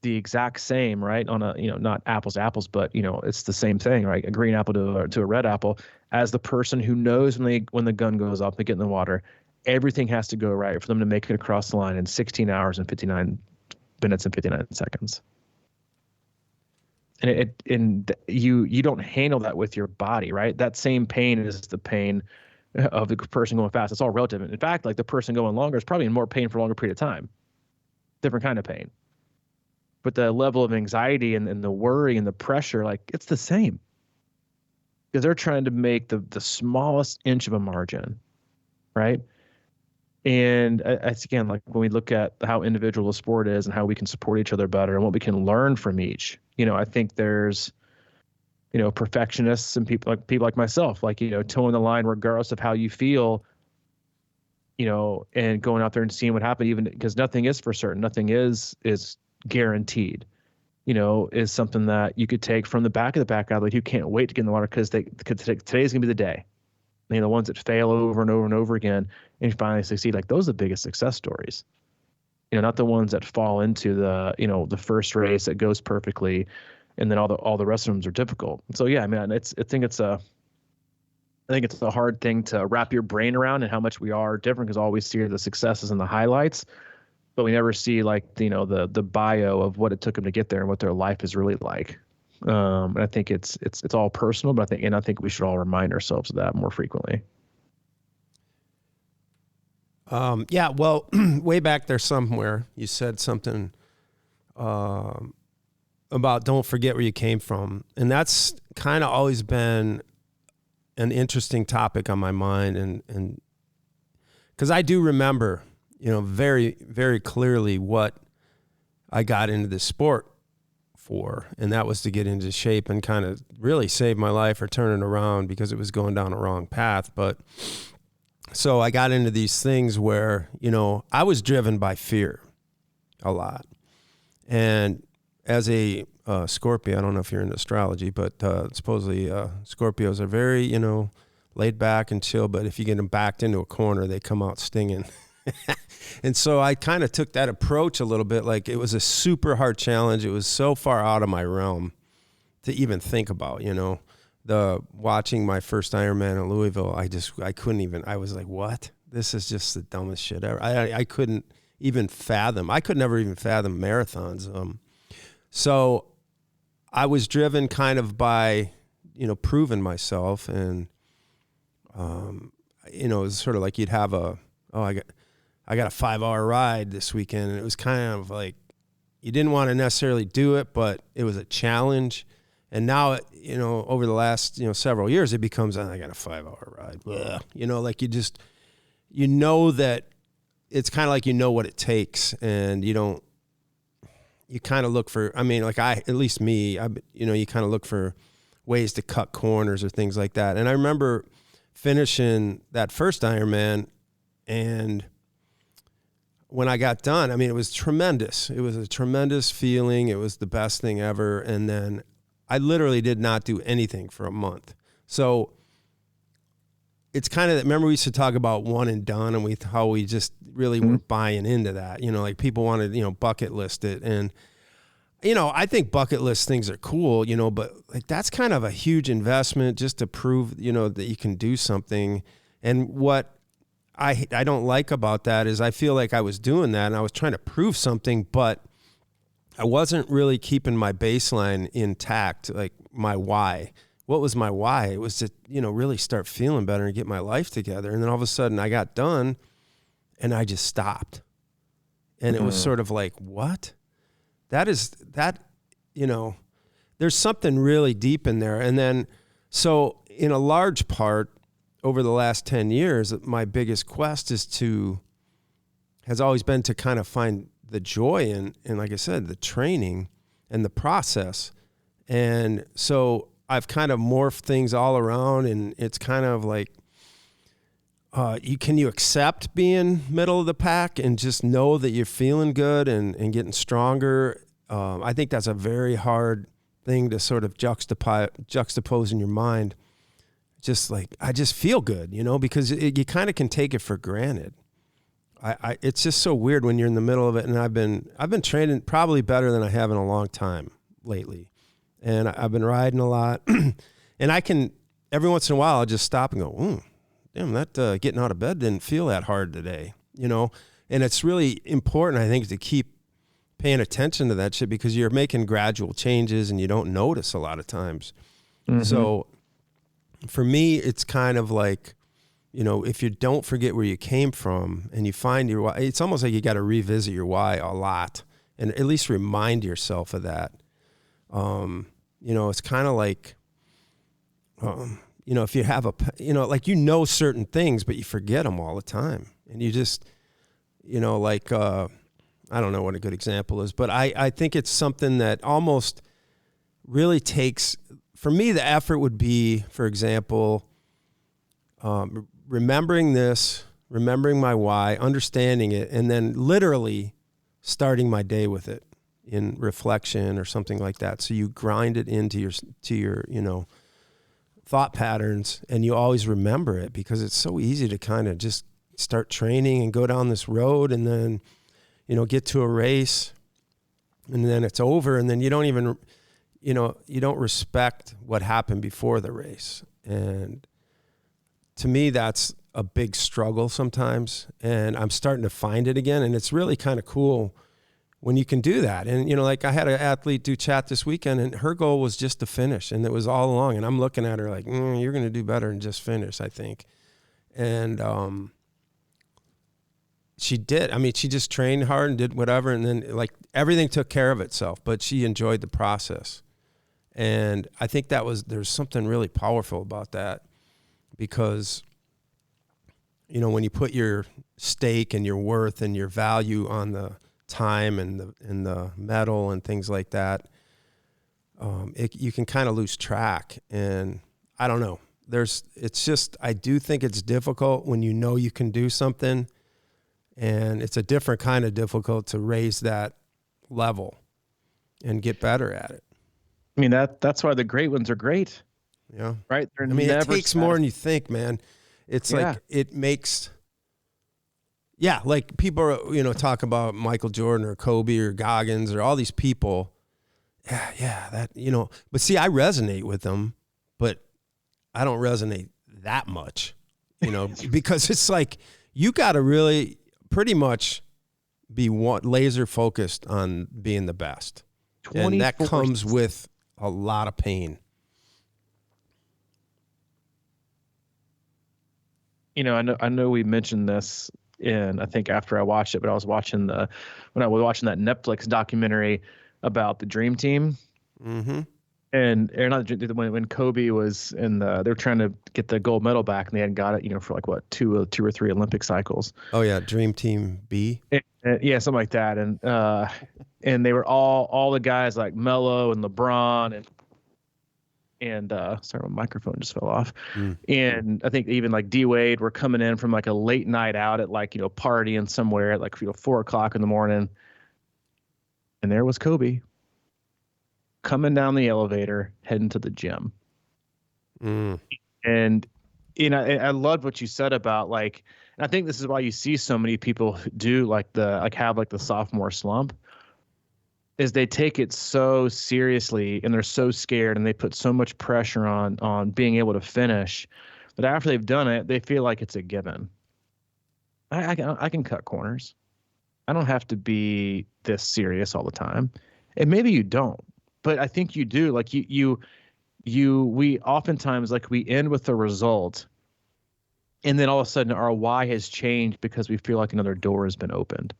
Speaker 2: the exact same, right? On a, not apples to apples, but it's the same thing, right? A green apple to a red apple, as the person who knows when the gun goes off, they get in the water, everything has to go right for them to make it across the line in 16 hours and 59 minutes and 59 seconds. And you don't handle that with your body, right? That same pain is the pain of the person going fast. It's all relative. In fact, like the person going longer is probably in more pain for a longer period of time. Different kind of pain. But the level of anxiety and the worry and the pressure, like it's the same. Because they're trying to make the smallest inch of a margin, right? And it's again, like when we look at how individual the sport is and how we can support each other better and what we can learn from each, I think there's, perfectionists and people like myself, like, towing the line regardless of how you feel, and going out there and seeing what happened, even because nothing is for certain, nothing is guaranteed, is something that you could take from the back of the pack athlete who can't wait to get in the water because today's gonna be the day. The ones that fail over and over and over again and finally succeed, like those are the biggest success stories. Not the ones that fall into the first race that goes perfectly, and then all the rest of them are difficult. So yeah, I mean, I think it's a hard thing to wrap your brain around and how much we are different, because all we see are the successes and the highlights, but we never see like the bio of what it took them to get there and what their life is really like. And I think it's all personal, but I think we should all remind ourselves of that more frequently.
Speaker 1: Yeah, well, way back there somewhere, you said something about don't forget where you came from. And that's kind of always been an interesting topic on my mind. And because I do remember, very, very clearly what I got into this sport for, and that was to get into shape and kind of really save my life or turn it around because it was going down a wrong path. But so I got into these things where, I was driven by fear a lot. And as a Scorpio, I don't know if you're into astrology, but supposedly Scorpios are very, laid back and chill. But if you get them backed into a corner, they come out stinging. And so I kind of took that approach a little bit. Like, it was a super hard challenge. It was so far out of my realm to even think about, the watching my first Ironman in Louisville. I couldn't even, I was like, what? This is just the dumbest shit ever. I couldn't even fathom. I could never even fathom marathons. So I was driven kind of by, proving myself. And, it was sort of like you'd have I got a 5-hour ride this weekend, and it was kind of like you didn't want to necessarily do it, but it was a challenge. And now, over the last, several years, it becomes, I got a 5-hour ride. Blah. Like you know that it's kind of like what it takes, and you kind of look for, at least me, you kind of look for ways to cut corners or things like that. And I remember finishing that first Ironman, and when I got done, it was tremendous. It was a tremendous feeling. It was the best thing ever. And then I literally did not do anything for a month. So it's kind of, remember we used to talk about one and done, and how we just really were buying into that. Like people wanted, bucket list it. And, I think bucket list things are cool, but like that's kind of a huge investment just to prove, that you can do something. And what I don't like about that is I feel like I was doing that and I was trying to prove something, but I wasn't really keeping my baseline intact, like my why. What was my why? It was to, really start feeling better and get my life together. And then all of a sudden I got done and I just stopped. And it was sort of like, what? There's something really deep in there. And then, so in a large part, over the last 10 years, my biggest quest has always been to kind of find the joy in, like I said, the training and the process. And so I've kind of morphed things all around, and it's kind of like, can you accept being middle of the pack and just know that you're feeling good and getting stronger? I think that's a very hard thing to sort of juxtapose in your mind. Just like, I just feel good, because you kind of can take it for granted. It's just so weird when you're in the middle of it. And I've been training probably better than I have in a long time lately. And I've been riding a lot, and I can, every once in a while, I'll just stop and go, damn, that getting out of bed didn't feel that hard today, And it's really important, I think, to keep paying attention to that shit, because you're making gradual changes and you don't notice a lot of times. Mm-hmm. So for me, it's kind of like, if you don't forget where you came from and you find your why, it's almost like you got to revisit your why a lot and at least remind yourself of that. It's kind of like, if you have certain things, but you forget them all the time. And you just, I don't know what a good example is, but I think it's something that almost really takes, for me, the effort would be, for example, remembering my why, understanding it, and then literally starting my day with it in reflection or something like that. So you grind it into your thought patterns, and you always remember it, because it's so easy to kind of just start training and go down this road, and then, get to a race, and then it's over, and then you don't even, you don't respect what happened before the race. And to me, that's a big struggle sometimes, and I'm starting to find it again. And it's really kind of cool when you can do that. And, like I had an athlete do chat this weekend, and her goal was just to finish, and it was all along. And I'm looking at her like, you're going to do better than just finish, I think. And, she did. She just trained hard and did whatever. And then like everything took care of itself, but she enjoyed the process. And I think there's something really powerful about that, because, when you put your stake and your worth and your value on the time and the medal and things like that, you can kind of lose track. And I don't know, I do think it's difficult when you can do something, and it's a different kind of difficult to raise that level. and get better at it.
Speaker 2: I mean, that's why the great ones are great.
Speaker 1: Yeah.
Speaker 2: Right. They're
Speaker 1: I mean, it
Speaker 2: never
Speaker 1: takes more than you think, man. It's
Speaker 2: Yeah.
Speaker 1: like it makes, yeah, like people are, talk about Michael Jordan or Kobe or Goggins or all these people. Yeah, that, but see, I resonate with them, but I don't resonate that much, because it's like you got to really pretty much be laser focused on being the best. And that comes with a lot of pain.
Speaker 2: I know we mentioned this I think after I watched it, but I was watching when I was watching that Netflix documentary about the Dream Team.
Speaker 1: Mm-hmm.
Speaker 2: And when Kobe was they were trying to get the gold medal back, and they hadn't got it, for like what, two or three Olympic cycles.
Speaker 1: Oh yeah, Dream Team B.
Speaker 2: Yeah, something like that. And they were all the guys like Melo and LeBron and sorry, my microphone just fell off. And I think even like D Wade were coming in from like a late night out at like, partying somewhere at like 4:00 in the morning. And there was Kobe coming down the elevator, heading to the gym. And I loved what you said about like, and I think this is why you see so many people do have the sophomore slump, is they take it so seriously and they're so scared and they put so much pressure on being able to finish that after they've done it, they feel like it's a given. I can cut corners. I don't have to be this serious all the time. And maybe you don't, but I think you do. Like we oftentimes, like, we end with the result, and then all of a sudden our why has changed because we feel like another door has been opened.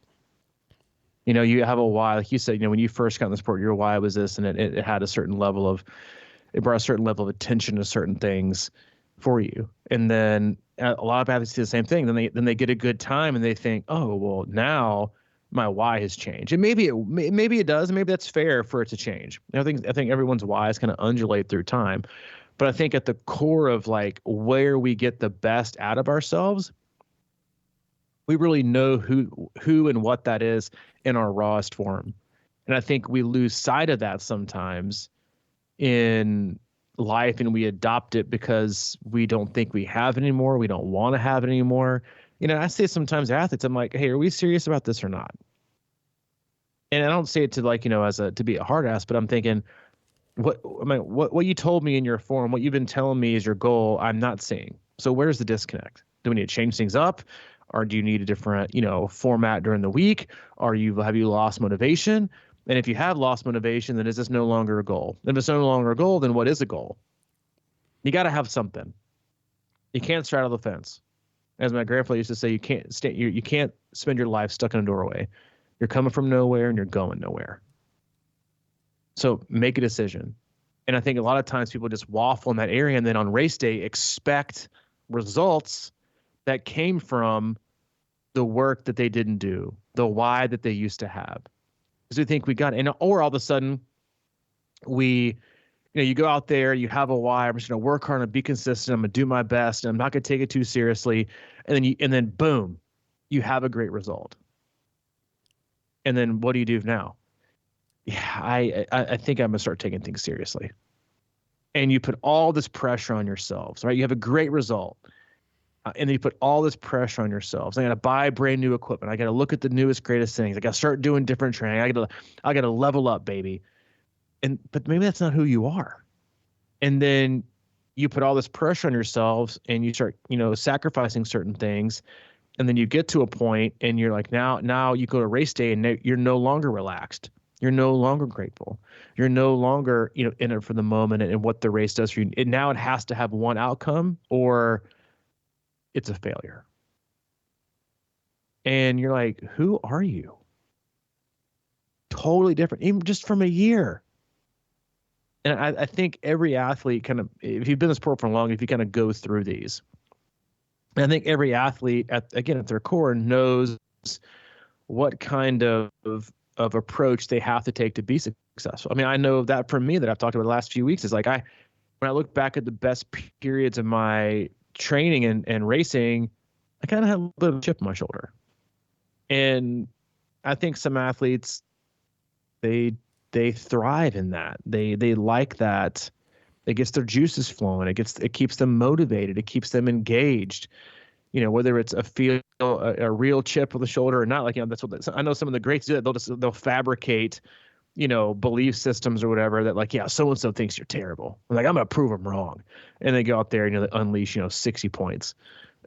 Speaker 2: You have a why, like you said, when you first got in the sport, your why was this, and it had a certain level of, it brought a certain level of attention to certain things for you. And then a lot of athletes do the same thing. Then they get a good time and they think, oh, well, now my why has changed. And maybe it does. Maybe that's fair for it to change. I think everyone's why is kind of undulate through time. But I think at the core of like where we get the best out of ourselves, we really know who and what that is in our rawest form. And I think we lose sight of that sometimes in life, and we adopt it because we don't think we have it anymore. We don't want to have it anymore. I say sometimes to athletes, I'm like, hey, are we serious about this or not? And I don't say it to like, to be a hard ass, but I'm thinking, what you told me in your form, what you've been telling me is your goal, I'm not seeing. So where's the disconnect? Do we need to change things up? Or do you need a different, format during the week? Have you lost motivation? And if you have lost motivation, then is this no longer a goal? If it's no longer a goal, then what is a goal? You got to have something. You can't straddle the fence. As my grandfather used to say, you can't spend your life stuck in a doorway. You're coming from nowhere and you're going nowhere. So make a decision. And I think a lot of times people just waffle in that area, and then on race day expect results that came from the work that they didn't do, the why that they used to have. Because we think we got it. Or all of a sudden you go out there, you have a why, I'm just going to work hard and be consistent, I'm going to do my best, and I'm not going to take it too seriously. And then boom, you have a great result. And then what do you do now? Yeah, I think I'm going to start taking things seriously. And you put all this pressure on yourselves, right? You have a great result. And then you put all this pressure on yourselves. I got to buy brand new equipment. I got to look at the newest, greatest things. I got to start doing different training. I got to level up, baby. But maybe that's not who you are. And then you put all this pressure on yourselves, and you start, sacrificing certain things. And then you get to a point, and you're like, now you go to race day, and you're no longer relaxed. You're no longer grateful. You're no longer, in it for the moment and what the race does for you. Now it has to have one outcome, or it's a failure. And you're like, who are you? Totally different, even just from a year. And I think every athlete kind of, if you've been in the sport for long, if you kind of go through these, and I think every athlete at their core knows what kind of approach they have to take to be successful. I mean, I know that for me, that I've talked about the last few weeks, is like, when I look back at the best periods of my training and racing, I kind of have a bit of a chip on my shoulder. And I think some athletes, they they thrive in that. They like that. It gets their juices flowing. It keeps them motivated. It keeps them engaged. Whether it's a real chip on the shoulder or not, like, that's what I know some of the greats do. They'll fabricate, belief systems or whatever that, like, yeah, so-and-so thinks you're terrible. I'm like, I'm going to prove them wrong. And they go out there, they unleash, 60 points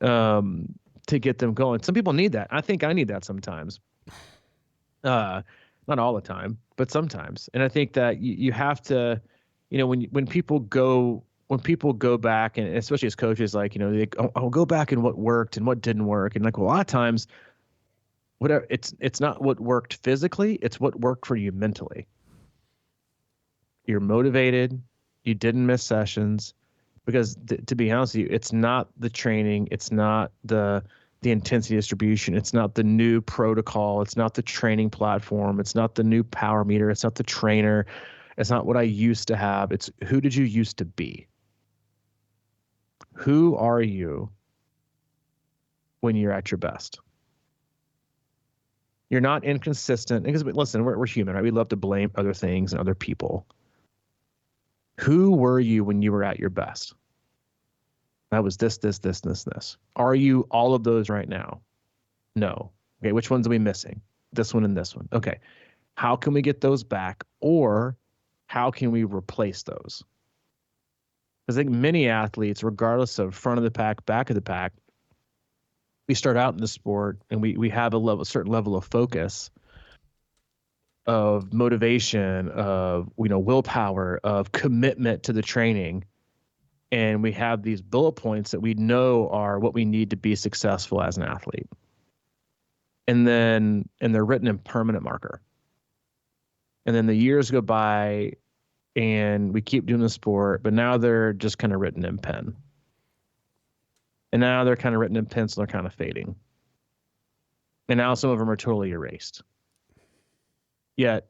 Speaker 2: to get them going. Some people need that. I think I need that sometimes. Not all the time, but sometimes. And I think that you have to, when people go back, and especially as coaches, like, I'll go back and what worked and what didn't work. And like, well, a lot of times, whatever, it's not what worked physically, it's what worked for you mentally. You're motivated, you didn't miss sessions, because to be honest with you, it's not the training, it's not the intensity distribution, it's not the new protocol, it's not the training platform, it's not the new power meter, it's not the trainer, it's not what I used to have, it's who did you used to be? Who are you when you're at your best? You're not inconsistent, because listen, we're human, right? We love to blame other things and other people. Who were you when you were at your best? That was this. Are you all of those right now? No. Okay, which ones are we missing? This one and this one. Okay. How can we get those back, or how can we replace those? Because I think many athletes, regardless of front of the pack, back of the pack, we start out in the sport and we have a certain level of focus, of motivation, of willpower, of commitment to the training, and we have these bullet points that we know are what we need to be successful as an athlete, and they're written in permanent marker, and then the years go by and we keep doing the sport, but now they're just kind of written in pen, and now they're kind of written in pencil, they're kind of fading, and now some of them are totally erased. Yet,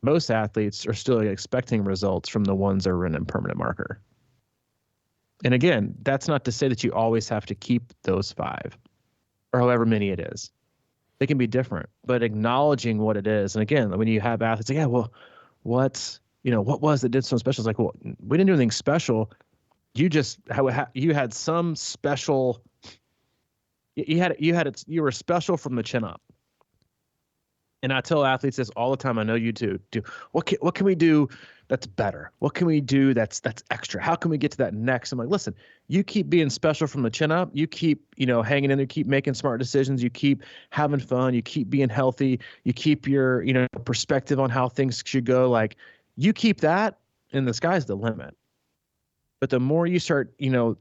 Speaker 2: most athletes are still expecting results from the ones that are written in permanent marker. And again, that's not to say that you always have to keep those 5 or however many it is. They can be different, but acknowledging what it is. And again, when you have athletes, like, yeah, well, what was that did so special? It's like, well, we didn't do anything special. You just you had some special. You were special from the chin up. And I tell athletes this all the time. I know you do. What can we do that's better? What can we do that's extra? How can we get to that next? I'm like, listen, you keep being special from the chin up. You keep, hanging in there, keep making smart decisions. You keep having fun. You keep being healthy. You keep your, perspective on how things should go. Like, you keep that, and the sky's the limit. But the more you start,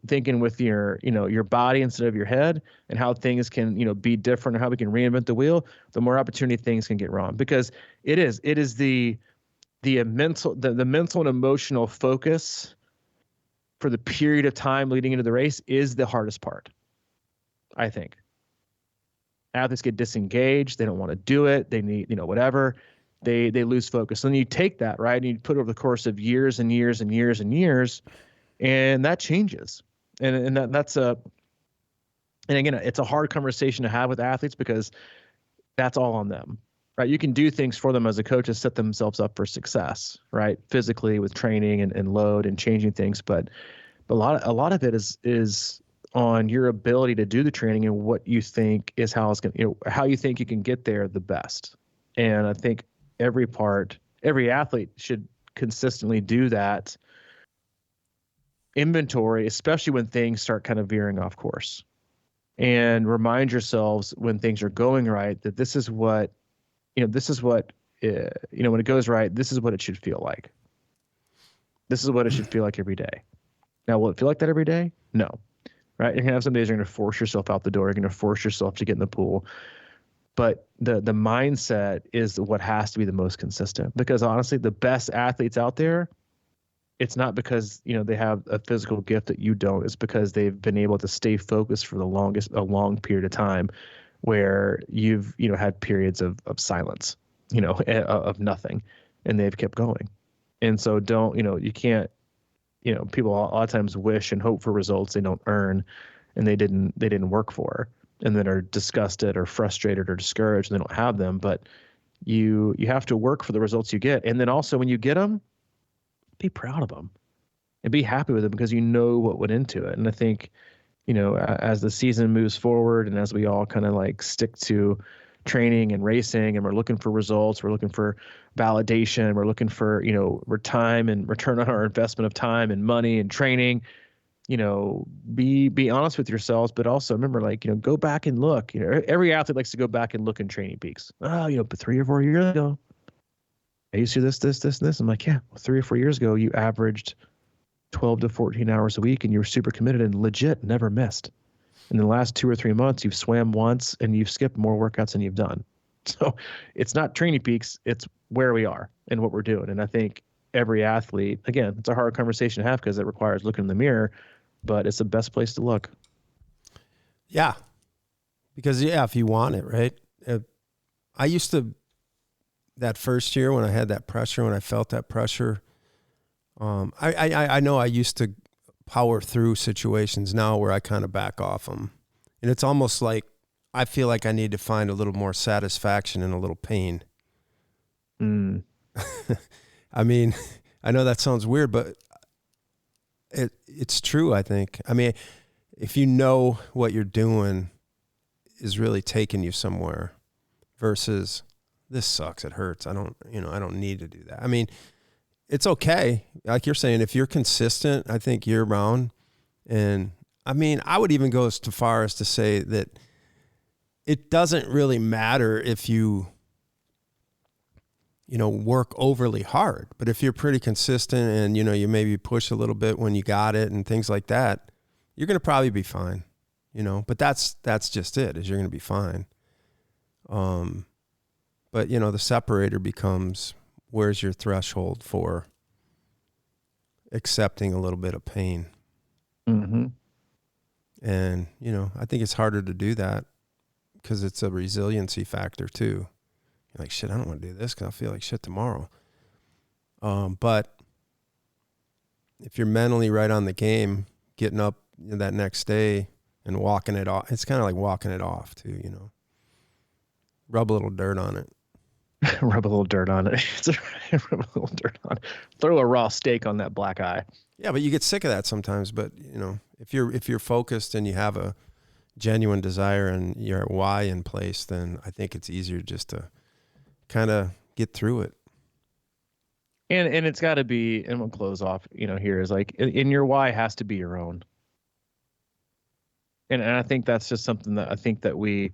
Speaker 2: thinking with your body instead of your head, and how things can, be different, or how we can reinvent the wheel, the more opportunity things can get wrong. Because it is the mental and emotional focus for the period of time leading into the race is the hardest part, I think. Athletes get disengaged. They don't want to do it. They need, whatever. They lose focus. And then you take that, right, and you put it over the course of years and years and years and years, and that changes. And that's and again, it's a hard conversation to have with athletes, because that's all on them, right? You can do things for them as a coach to set themselves up for success, right? Physically, with training and load and changing things. But a lot of it is on your ability to do the training and what you think is how it's going to, how you think you can get there the best. And I think every athlete should consistently do that inventory, especially when things start kind of veering off course, and remind yourselves when things are going right that this is what, when it goes right, this is what it should feel like. This is what it should feel like every day. Now, will it feel like that every day? No. Right? You're going to have some days you're going to force yourself out the door. You're going to force yourself to get in the pool. But the mindset is what has to be the most consistent, because honestly, the best athletes out there, it's not because, they have a physical gift that you don't. It's because they've been able to stay focused for a long period of time, where you've, had periods of silence, of nothing, and they've kept going. And so you can't, people a lot of times wish and hope for results they don't earn, and they didn't work for, and then are disgusted or frustrated or discouraged and they don't have them. But You have to work for the results you get. And then also when you get them, be proud of them and be happy with them because you know what went into it. And I think, as the season moves forward and as we all kind of like stick to training and racing and we're looking for results, we're looking for validation, we're looking for, time and return on our investment of time and money and training, be honest with yourselves, but also remember, like, go back and look. Every athlete likes to go back and look in Training Peaks. Oh, but 3 or 4 years ago, I used to do this. I'm like, yeah, well, 3 or 4 years ago, you averaged 12 to 14 hours a week and you were super committed and legit never missed. In the last 2 or 3 months, you've swam once and you've skipped more workouts than you've done. So it's not Training Peaks, it's where we are and what we're doing. And I think every athlete, again, it's a hard conversation to have because it requires looking in the mirror, but it's the best place to look.
Speaker 1: Yeah. Because, if you want it, right? I used to, that first year when I had that pressure, when I felt that pressure, I know I used to power through situations now where I kind of back off them. And it's almost like I feel like I need to find a little more satisfaction in a little pain. I mean, I know that sounds weird, but it's true, I think. I mean, if you know what you're doing is really taking you somewhere versus this sucks, it hurts, I don't need to do that. I mean, it's okay. Like you're saying, if you're consistent, I think year round, and I mean, I would even go as far as to say that it doesn't really matter if you work overly hard, but if you're pretty consistent and, you maybe push a little bit when you got it and things like that, you're going to probably be fine, but that's just it, is you're going to be fine. But the separator becomes, where's your threshold for accepting a little bit of pain?
Speaker 2: Mm-hmm.
Speaker 1: And, I think it's harder to do that because it's a resiliency factor too. You're like, shit, I don't want to do this because I'll feel like shit tomorrow. But if you're mentally right on the game, getting up that next day and walking it off, it's kind of like walking it off too, Rub a little dirt on it.
Speaker 2: Rub a little dirt on it. Rub a little dirt on it. Throw a raw steak on that black eye.
Speaker 1: Yeah, but you get sick of that sometimes. But, if you're focused and you have a genuine desire and your why in place, then I think it's easier just to kind of get through it.
Speaker 2: And it's got to be, and we'll close off, here is like, in your why has to be your own. And I think that's just something that I think that we,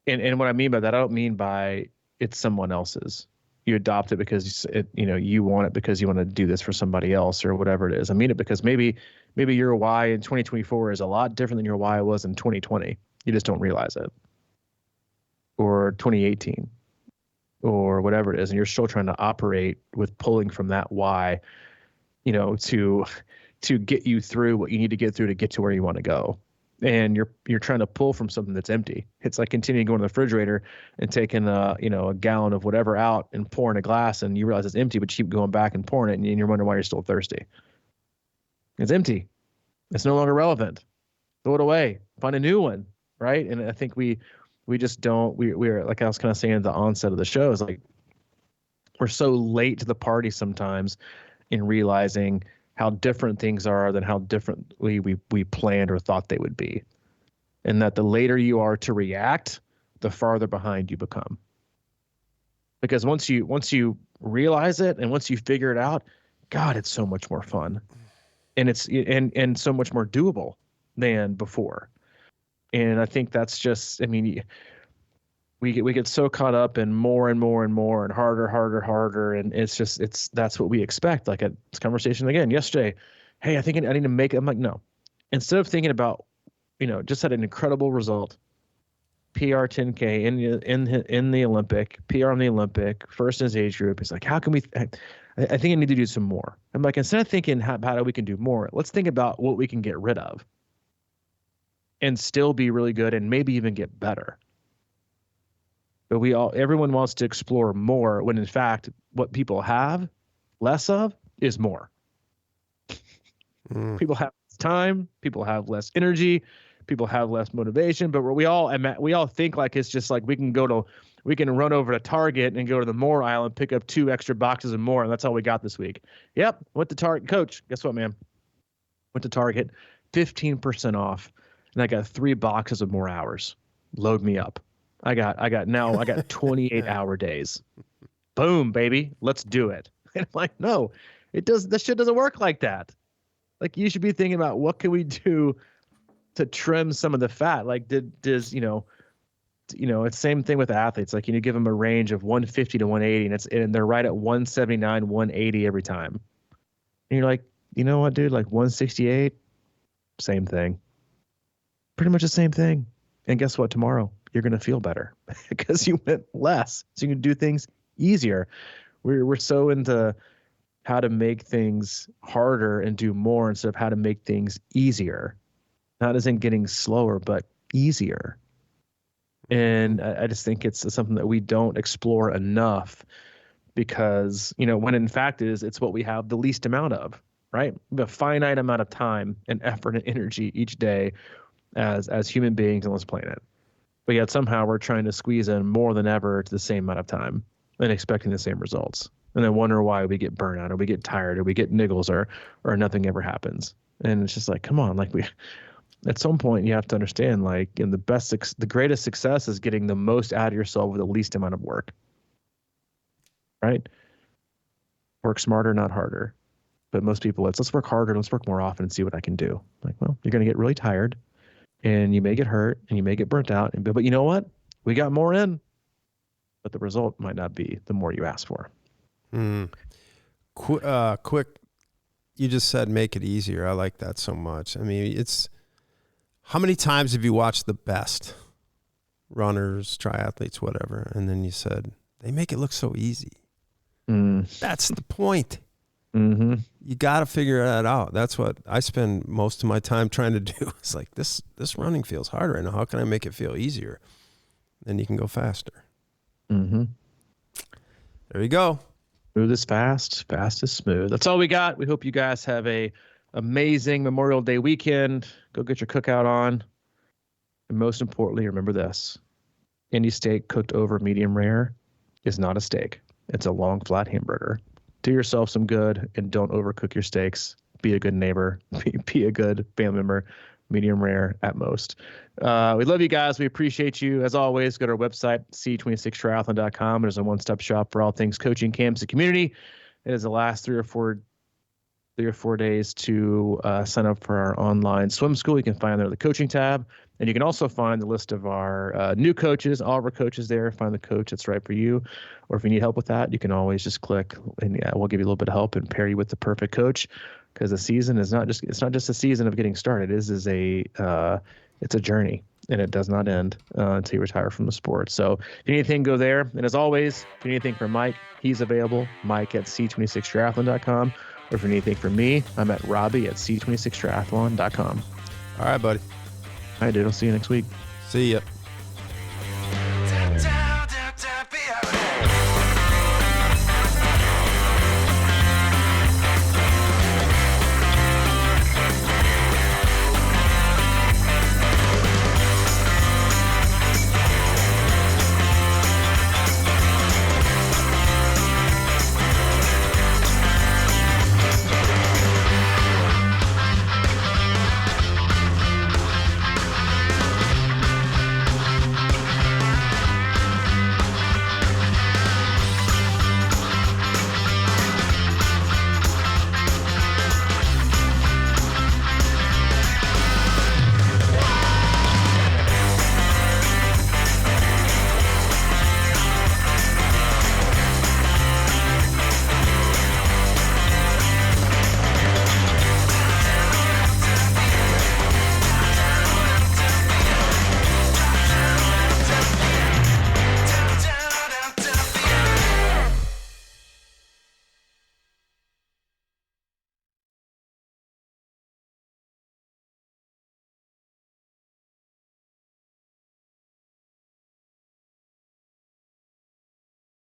Speaker 2: and what I mean by that, I don't mean by it's someone else's. You adopt it because you want it because you want to do this for somebody else or whatever it is. I mean it because maybe your why in 2024 is a lot different than your why was in 2020. You just don't realize it. Or 2018 or whatever it is. And you're still trying to operate with pulling from that why, to get you through what you need to get through to get to where you want to go. And you're trying to pull from something that's empty. It's like continuing to go in the refrigerator and taking a gallon of whatever out and pouring a glass, and you realize it's empty, but you keep going back and pouring it, and you're wondering why you're still thirsty. It's empty. It's no longer relevant. Throw it away. Find a new one, right? And I think we just don't. We're like I was kind of saying at the onset of the show, is like we're so late to the party sometimes in realizing how different things are than how differently we planned or thought they would be. And that the later you are to react, the farther behind you become. Because once you realize it and once you figure it out, God, it's so much more fun. And it's and so much more doable than before. And I think that's just, I mean, we get so caught up in more and more and more and harder. And that's what we expect. Like a conversation again yesterday. Hey, I think I need to make it. I'm like, no, instead of thinking about, just had an incredible result, PR 10K in the Olympic, PR on the Olympic, first in his age group. It's like, how can we, I think I need to do some more. I'm like, instead of thinking how we can do more, let's think about what we can get rid of and still be really good and maybe even get better. But everyone wants to explore more when in fact what people have less of is more. People have less time, people have less energy, people have less motivation, but we all think like it's just like we can go to we can run over to Target and go to the Moore aisle and pick up 2 extra boxes of more. And that's all we got this week. Yep. Went to Target. Coach, guess what, man? Went to Target, 15% off. And I got 3 boxes of more hours. Load me up. I got 28-hour days. Boom, baby. Let's do it. And I'm like, no, this shit doesn't work like that. Like, you should be thinking about what can we do to trim some of the fat. Like, it's same thing with athletes. Like, give them a range of 150 to 180, and they're right at 179, 180 every time. And you're like, you know what, dude? Like 168, same thing. Pretty much the same thing. And guess what? Tomorrow you're gonna feel better because you went less, so you can do things easier. We're so into how to make things harder and do more instead of how to make things easier. Not as in getting slower, but easier. And I just think it's something that we don't explore enough because, when in fact it's what we have the least amount of, right? We have a finite amount of time and effort and energy each day as human beings on this planet. But yet somehow we're trying to squeeze in more than ever to the same amount of time and expecting the same results. And then wonder why we get burnout or we get tired or we get niggles or nothing ever happens. And it's just like, come on, like at some point you have to understand, like, the greatest success is getting the most out of yourself with the least amount of work, right? Work smarter, not harder. But most people, let's work harder, let's work more often and see what I can do. Like, well, you're going to get really tired and you may get hurt and you may get burnt out. But you know what? We got more in, but the result might not be the more you ask for.
Speaker 1: Quick. You just said make it easier. I like that so much. I mean, how many times have you watched the best runners, triathletes, whatever, and then you said, they make it look so easy. That's the point.
Speaker 2: Mm-hmm.
Speaker 1: You got to figure that out. That's what I spend most of my time trying to do. It's like, this running feels hard right now. How can I make it feel easier? Then you can go faster.
Speaker 2: Mm-hmm.
Speaker 1: There you go.
Speaker 2: Smooth is fast, fast is smooth. That's all we got. We hope you guys have a amazing Memorial Day weekend. Go get your cookout on. And most importantly, remember this. Any steak cooked over medium rare is not a steak. It's a long, flat hamburger. Do yourself some good and don't overcook your steaks. Be a good neighbor. Be a good family member. Medium rare at most. We love you guys. We appreciate you. As always, go to our website, c26triathlon.com. There's a one-stop shop for all things coaching, camps, and community. It is the last three or four days to sign up for our online swim school. You can find there the coaching tab. And you can also find the list of our new coaches, all of our coaches there. Find the coach that's right for you. Or if you need help with that, you can always just click and we'll give you a little bit of help and pair you with the perfect coach. Because the season is not just a season of getting started. It's a journey, and it does not end until you retire from the sport. So if you need anything, go there. And as always, if you need anything from Mike, he's available, Mike at c26triathlon.com. Or if you need anything from me, I'm at Robbie at c26triathlon.com.
Speaker 1: All right, buddy.
Speaker 2: All right, dude. I'll see you next week.
Speaker 1: See ya.